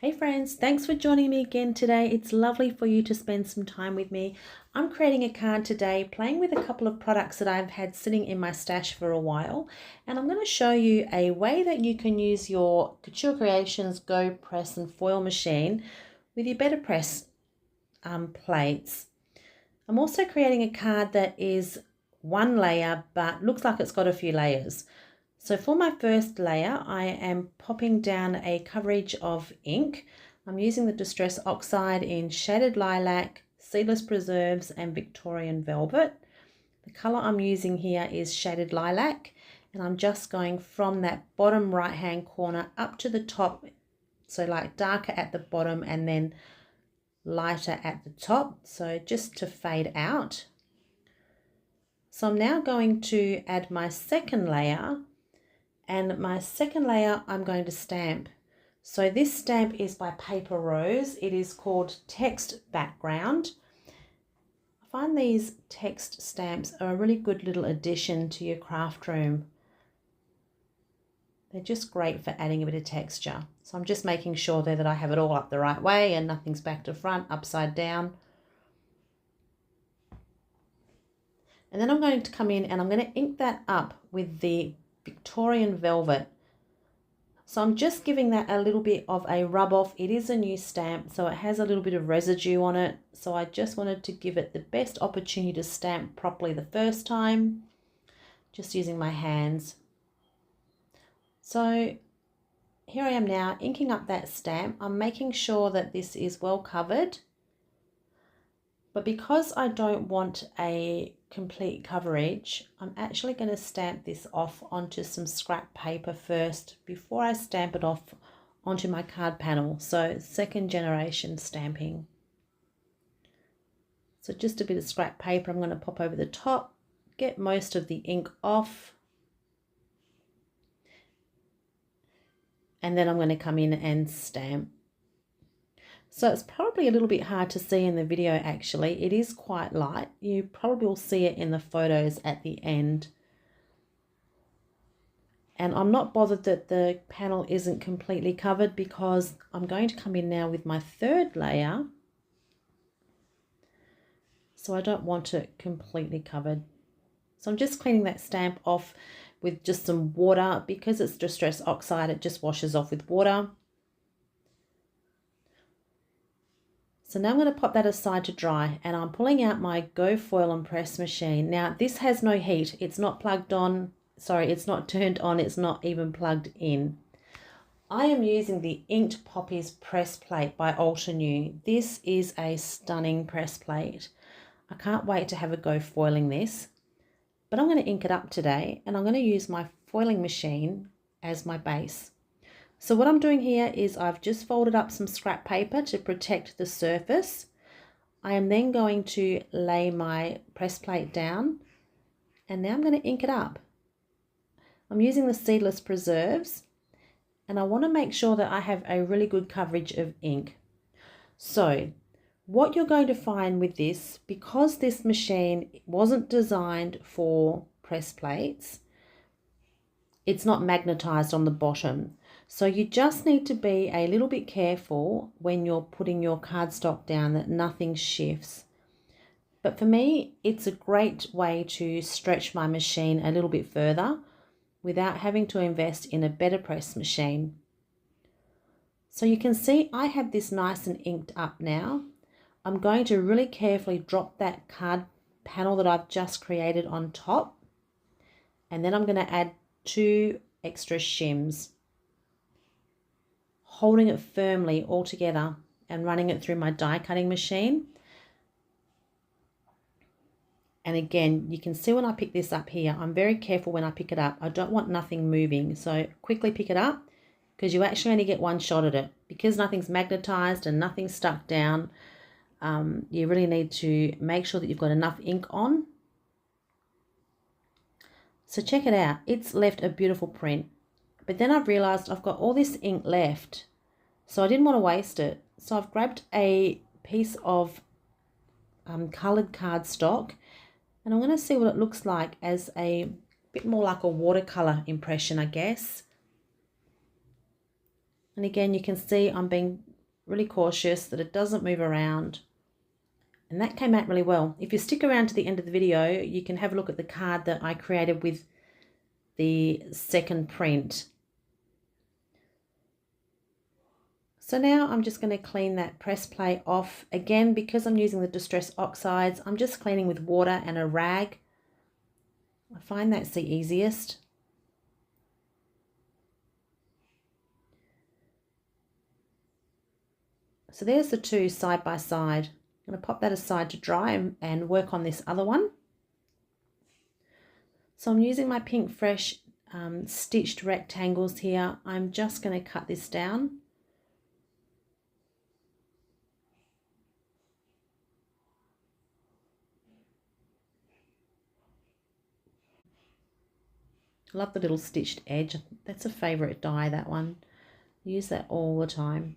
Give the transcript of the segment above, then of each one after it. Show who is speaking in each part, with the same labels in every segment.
Speaker 1: Hey friends, thanks for joining me again today. It's lovely for you to spend some time with me. I'm creating a card today, playing with a couple of products that I've had sitting in my stash for a while. And I'm going to show you a way that you can use your Couture Creations Go Press and Foil machine with your Betterpress plates. I'm also creating a card that is one layer but looks like it's got a few layers. So for my first layer, I am popping down a coverage of ink. I'm using the Distress Oxide in Shaded Lilac, Seedless Preserves and Victorian Velvet. The colour I'm using here is Shaded Lilac, and I'm just going from that bottom right hand corner up to the top, so like darker at the bottom and then lighter at the top, so just to fade out. So I'm now going to add my second layer. And my second layer I'm going to stamp. So this stamp is by Paper Rose. It is called Text Background. I find these text stamps are a really good little addition to your craft room. They're just great for adding a bit of texture. So I'm just making sure there that I have it all up the right way and nothing's back to front, upside down. And then I'm going to come in and I'm going to ink that up with the Victorian Velvet. So I'm just giving that a little bit of a rub off. It is a new stamp, so it has a little bit of residue on it. So I just wanted to give it the best opportunity to stamp properly the first time, just using my hands. So here I am now inking up that stamp. I'm making sure that this is well covered. But because I don't want a complete coverage, I'm actually going to stamp this off onto some scrap paper first before I stamp it off onto my card panel. So second generation stamping. So just a bit of scrap paper I'm going to pop over the top, get most of the ink off. And then I'm going to come in and stamp. So it's probably a little bit hard to see in the video actually. It is quite light. You probably will see it in the photos at the end. And I'm not bothered that the panel isn't completely covered because I'm going to come in now with my third layer. So I don't want it completely covered. So I'm just cleaning that stamp off with just some water. Because it's Distress Oxide, it just washes off with water. So now I'm going to pop that aside to dry, and I'm pulling out my Go Foil and Press machine. Now this has no heat. It's not plugged on. Sorry, it's not turned on. It's not even plugged in. I am using the Inked Poppies press plate by Altenew. This is a stunning press plate. I can't wait to have a go foiling this. But I'm going to ink it up today, and I'm going to use my foiling machine as my base. So what I'm doing here is I've just folded up some scrap paper to protect the surface. I am then going to lay my press plate down, and now I'm going to ink it up. I'm using the Seedless Preserves, and I want to make sure that I have a really good coverage of ink. So what you're going to find with this, because this machine wasn't designed for press plates, it's not magnetized on the bottom. So you just need to be a little bit careful when you're putting your cardstock down that nothing shifts. But for me, it's a great way to stretch my machine a little bit further without having to invest in a Betterpress machine. So you can see I have this nice and inked up now. I'm going to really carefully drop that card panel that I've just created on top. And then I'm going to add 2 extra shims, holding it firmly all together and running it through my die cutting machine. And again, you can see when I pick this up here, I'm very careful when I pick it up. I don't want nothing moving. So quickly pick it up because you actually only get one shot at it. Because nothing's magnetized and nothing's stuck down, you really need to make sure that you've got enough ink on. So check it out. It's left a beautiful print. But then I've realized I've got all this ink left, so I didn't want to waste it. So I've grabbed a piece of colored cardstock, and I'm going to see what it looks like as a bit more like a watercolor impression, I guess. And again, you can see I'm being really cautious that it doesn't move around. And that came out really well. If you stick around to the end of the video, you can have a look at the card that I created with the second print. So now I'm just going to clean that press plate off. Again, because I'm using the Distress Oxides, I'm just cleaning with water and a rag. I find that's the easiest. So there's the two side by side. I'm going to pop that aside to dry and work on this other one. So I'm using my Pink Fresh stitched rectangles here. I'm just going to cut this down. I love the little stitched edge. That's a favourite die, that one. Use that all the time.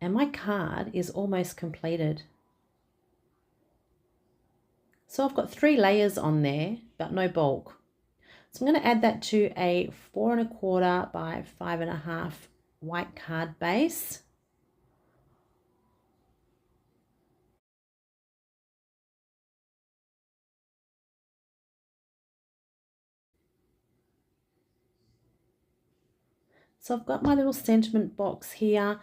Speaker 1: And my card is almost completed. So I've got 3 layers on there, but no bulk. So I'm going to add that to a 4 1/4 by 5 1/2 white card base. So I've got my little sentiment box here.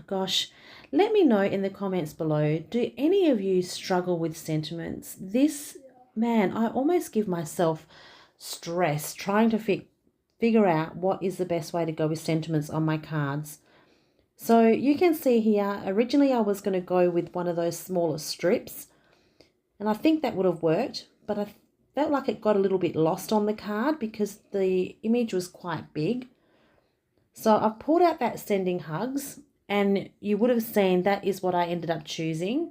Speaker 1: Gosh, let me know in the comments below, do any of you struggle with sentiments? This, man, I almost give myself stress trying to figure out what is the best way to go with sentiments on my cards. So you can see here, originally I was going to go with one of those smaller strips, and I think that would have worked, but I felt like it got a little bit lost on the card because the image was quite big. So I've pulled out that Sending Hugs, and you would have seen that is what I ended up choosing.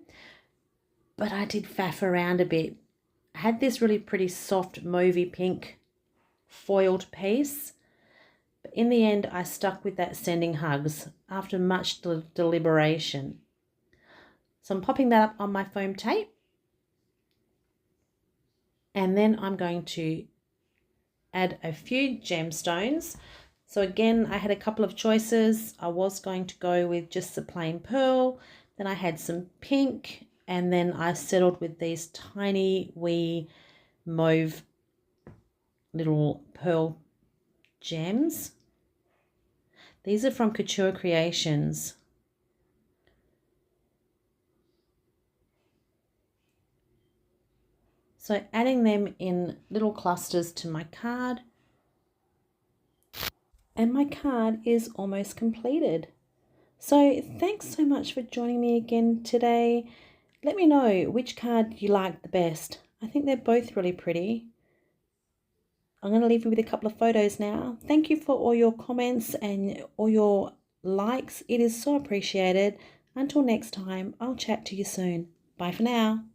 Speaker 1: But I did faff around a bit. I had this really pretty soft mauvey pink foiled piece. But in the end, I stuck with that Sending Hugs after much deliberation. So I'm popping that up on my foam tape. And then I'm going to add a few gemstones. So again, I had a couple of choices. I was going to go with just the plain pearl. Then I had some pink. And then I settled with these tiny wee mauve little pearl gems. These are from Couture Creations. So adding them in little clusters to my card. And my card is almost completed. So thanks so much for joining me again today. Let me know which card you like the best. I think they're both really pretty. I'm going to leave you with a couple of photos now. Thank you for all your comments and all your likes. It is so appreciated. Until next time, I'll chat to you soon. Bye for now.